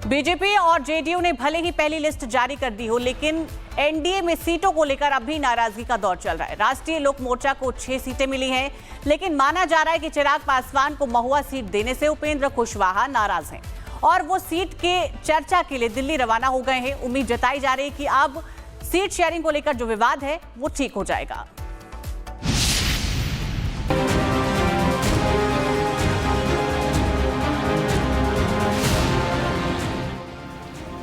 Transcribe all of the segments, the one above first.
BJP और JDU ने भले ही पहली लिस्ट जारी कर दी हो, लेकिन एनडीए में सीटों को लेकर अब भी नाराजगी का दौर चल रहा है। राष्ट्रीय लोक मोर्चा को 6 सीटें मिली हैं, लेकिन माना जा रहा है कि चिराग पासवान को महुआ सीट देने से उपेंद्र कुशवाहा नाराज हैं और वो सीट के चर्चा के लिए दिल्ली रवाना हो गए हैं। उम्मीद जताई जा रही है कि अब सीट शेयरिंग को लेकर जो विवाद है वो ठीक हो जाएगा।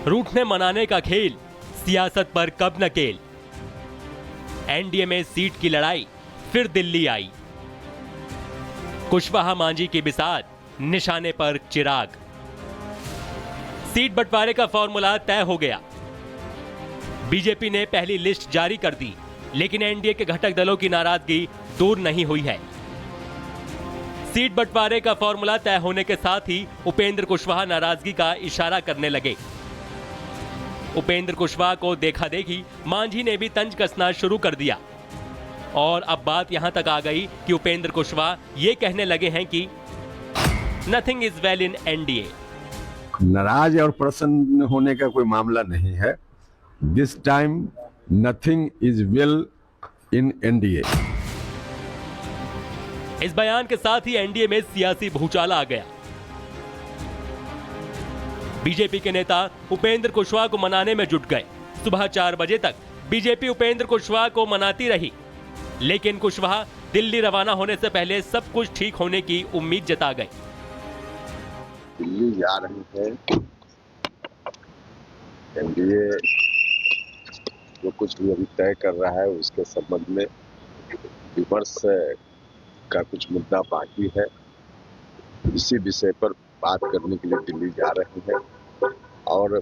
रूठने मनाने का खेल, सियासत पर कब नकेल। एनडीए में सीट की लड़ाई फिर दिल्ली आई। कुशवाहा मांझी की बिसात, निशाने पर चिराग। सीट बंटवारे का फॉर्मूला तय हो गया। बीजेपी ने पहली लिस्ट जारी कर दी, लेकिन एनडीए के घटक दलों की नाराजगी दूर नहीं हुई है। सीट बंटवारे का फॉर्मूला तय होने के साथ ही उपेंद्र कुशवाहा नाराजगी का इशारा करने लगे। उपेंद्र कुशवाहा को देखा देखी मांझी ने भी तंज कसना शुरू कर दिया और अब बात यहां तक आ गई कि उपेंद्र कुशवाहा ये कहने लगे हैं कि nothing is well in NDA. नाराज और प्रसन्न होने का कोई मामला नहीं है। This time nothing is well in NDA. इस बयान के साथ ही एनडीए में सियासी भूचाल आ गया। बीजेपी के नेता उपेंद्र कुशवाहा को मनाने में जुट गए। सुबह 4 बजे तक बीजेपी उपेंद्र कुशवाहा को मनाती रही, लेकिन कुशवाहा दिल्ली रवाना होने से पहले सब कुछ ठीक होने की उम्मीद जता गए। दिल्ली जा रही है, एनडीए जो कुछ भी अभी तय कर रहा है उसके संबंध में विमर्श का कुछ मुद्दा बाकी है। इसी विषय पर बात करने के लिए दिल्ली जा रहे हैं और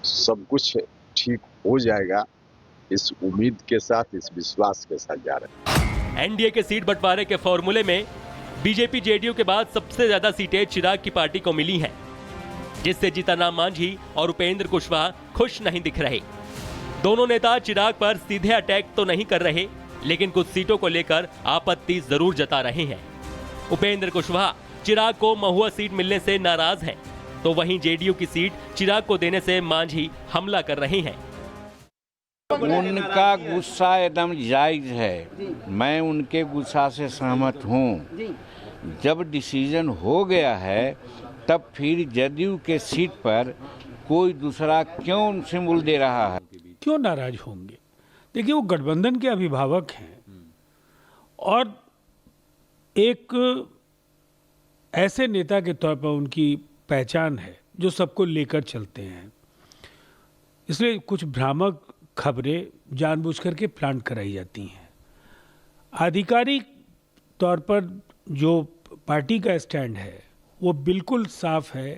सब कुछ ठीक हो जाएगा, इस उम्मीद के साथ, इस विश्वास के साथ जा रहे हैं। एनडीए के सीट बंटवारे के फॉर्मूले में बीजेपी जेडीयू के बाद सबसे ज्यादा सीटें चिराग की पार्टी को मिली हैं, जिससे जीतनराम मांझी और उपेंद्र कुशवाहा खुश नहीं दिख रहे। दोनों नेता चिराग पर सीधे अटैक तो नहीं कर रहे, लेकिन कुछ सीटों को लेकर आपत्ति जरूर जता रहे हैं। उपेंद्र कुशवाहा चिराग को महुआ सीट मिलने से नाराज हैं, तो वहीं जेडीयू की सीट चिराग को देने से मांझी हमला कर रहे हैं। उनका गुस्सा एकदम जायज है, मैं उनके गुस्सा से सहमत हूँ। जब डिसीजन हो गया है तब फिर जदयू के सीट पर कोई दूसरा क्यों सिंबल दे रहा है? क्यों नाराज होंगे? देखिए, वो गठबंधन के अभिभावक हैं और एक ऐसे नेता के तौर पर उनकी पहचान है जो सबको लेकर चलते हैं। इसलिए कुछ भ्रामक खबरें जानबूझकर के प्लांट कराई जाती हैं। आधिकारिक तौर पर जो पार्टी का स्टैंड है वो बिल्कुल साफ है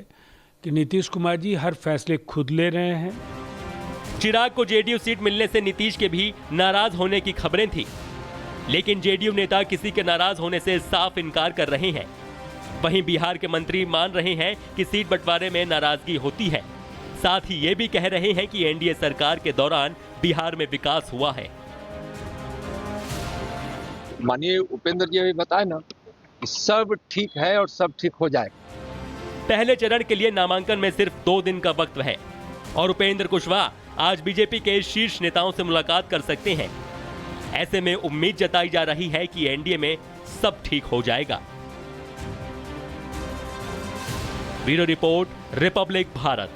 कि नीतीश कुमार जी हर फैसले खुद ले रहे हैं। चिराग को जेडीयू सीट मिलने से नीतीश के भी नाराज होने की खबरें थी, लेकिन जेडीयू नेता किसी के नाराज होने से साफ इनकार कर रहे हैं। वहीं बिहार के मंत्री मान रहे हैं कि सीट बंटवारे में नाराजगी होती है, साथ ही ये भी कह रहे हैं कि एनडीए सरकार के दौरान बिहार में विकास हुआ है। माननीय उपेंद्र जी अभी बताए ना, सब ठीक है और सब ठीक हो जाए। पहले चरण के लिए नामांकन में सिर्फ 2 दिन का वक्त है और उपेंद्र कुशवाहा आज बीजेपी के शीर्ष नेताओं से मुलाकात कर सकते हैं। ऐसे में उम्मीद जताई जा रही है कि एनडीए में सब ठीक हो जाएगा। Bureau report, Republic Bharat.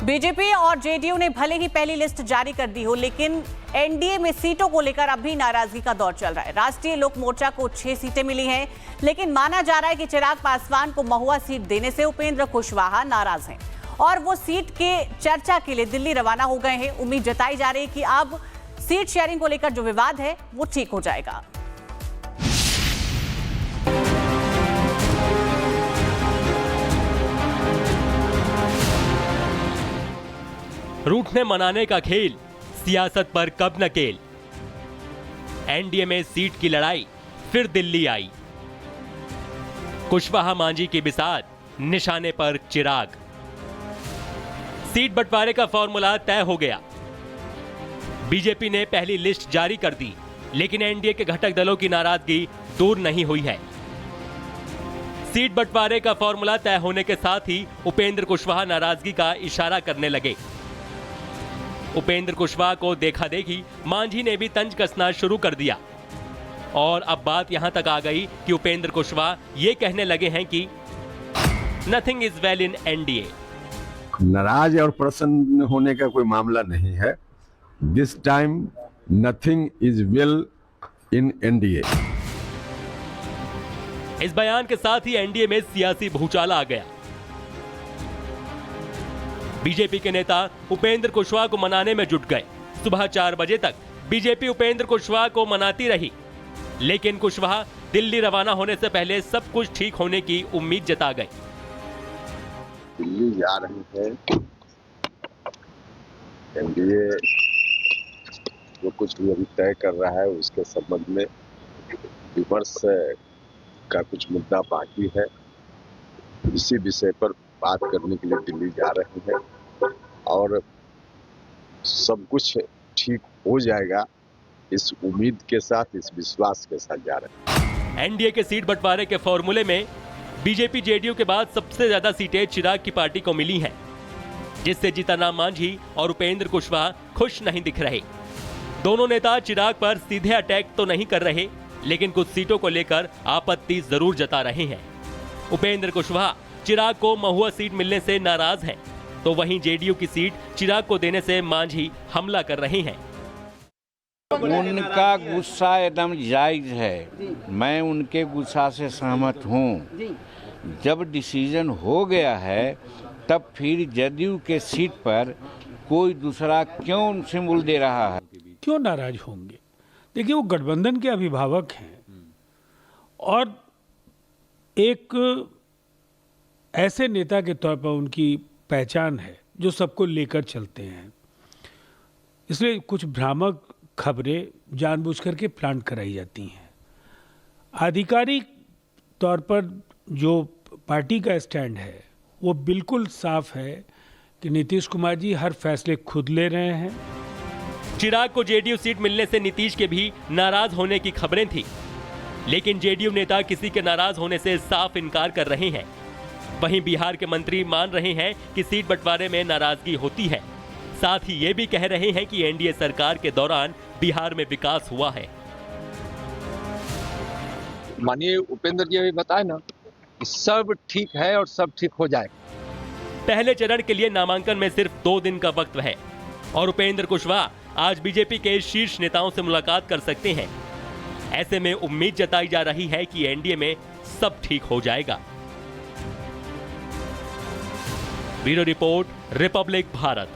BJP और जेडीयू ने भले ही पहली लिस्ट जारी कर दी हो, लेकिन एनडीए में सीटों को लेकर अब भी नाराजगी का दौर चल रहा है। राष्ट्रीय लोक मोर्चा को 6 सीटें मिली हैं, लेकिन माना जा रहा है कि चिराग पासवान को महुआ सीट देने से उपेंद्र कुशवाहा नाराज हैं और वो सीट के चर्चा के लिए दिल्ली रवाना हो गए हैं। उम्मीद जताई जा रही है कि अब सीट शेयरिंग को लेकर जो विवाद है वो ठीक हो जाएगा। रूठने मनाने का खेल, सियासत पर कब नकेल। एनडीए में सीट की लड़ाई फिर दिल्ली आई। कुशवाहा मांझी की बिसात, निशाने पर चिराग। सीट बंटवारे का फॉर्मूला तय हो गया। बीजेपी ने पहली लिस्ट जारी कर दी, लेकिन एनडीए के घटक दलों की नाराजगी दूर नहीं हुई है। सीट बंटवारे का फॉर्मूला तय होने के साथ ही उपेंद्र कुशवाहा नाराजगी का इशारा करने लगे। उपेंद्र कुशवाहा को देखा देखी मांझी ने भी तंज कसना शुरू कर दिया और अब बात यहां तक आ गई कि उपेंद्र कुशवाहा ये कहने लगे हैं कि nothing is well in NDA. नाराज और प्रसन्न होने का कोई मामला नहीं है। This time nothing is well in NDA. इस बयान के साथ ही एनडीए में सियासी भूचाल आ गया। बीजेपी के नेता उपेंद्र कुशवाहा को मनाने में जुट गए। सुबह 4 बजे तक बीजेपी उपेंद्र कुशवाहा को मनाती रही, लेकिन कुशवाहा दिल्ली रवाना होने से पहले सब कुछ ठीक होने की उम्मीद जता गए। दिल्ली जा रही है, एनडीए जो कुछ भी अभी तय कर रहा है उसके संबंध में विमर्श का कुछ मुद्दा बाकी है। इसी विषय पर बात करने के लिए दिल्ली जा रहे हैं और सब कुछ ठीक हो जाएगा इस उम्मीद के साथ, इस विश्वास के साथ जा रहे हैं। एनडीए के सीट बंटवारे के फॉर्मूले में बीजेपी जेडीयू के बाद सबसे ज्यादा सीटें चिराग की पार्टी को मिली हैं, जिससे जीतनराम मांझी और उपेंद्र कुशवाहा खुश नहीं दिख रहे। दोनों नेता चिराग पर सीधे अटैक तो नहीं कर रहे, लेकिन कुछ सीटों को लेकर आपत्ति जरूर जता रहे हैं। उपेंद्र कुशवाहा चिराग को महुआ सीट मिलने से नाराज हैं, तो वहीं जेडीयू की सीट चिराग को देने से मांझी हमला कर रहे हैं। उनका गुस्सा एकदम जायज है, मैं उनके गुस्सा से सहमत हूँ। जब डिसीजन हो गया है तब फिर जदयू के सीट पर कोई दूसरा क्यों उनसे मुल दे रहा है? क्यों नाराज होंगे? देखिए, वो गठबंधन के अभिभावक हैं और एक ऐसे नेता के तौर पर उनकी पहचान है जो सबको लेकर चलते हैं। इसलिए कुछ भ्रामक खबरें जानबूझकर के प्लांट कराई जाती हैं। आधिकारिक तौर पर जो पार्टी का स्टैंड है वो बिल्कुल साफ है कि नीतीश कुमार जी हर फैसले खुद ले रहे हैं। चिराग को जेडीयू सीट मिलने से नीतीश के भी नाराज होने की खबरें थी, लेकिन जेडीयू नेता किसी के नाराज होने से साफ इनकार कर रहे हैं। वहीं बिहार के मंत्री मान रहे हैं कि सीट बंटवारे में नाराजगी होती है, साथ ही ये भी कह रहे हैं कि एनडीए सरकार के दौरान बिहार में विकास हुआ है। माननीय उपेंद्र जी अभी बताए ना, सब ठीक है और सब ठीक हो जाएगा। पहले चरण के लिए नामांकन में सिर्फ 2 दिन का वक्त है और उपेंद्र कुशवाहा आज बीजेपी के शीर्ष नेताओं से मुलाकात कर सकते हैं। ऐसे में उम्मीद जताई जा रही है कि एनडीए में सब ठीक हो जाएगा। Bureau report, Republic Bharat.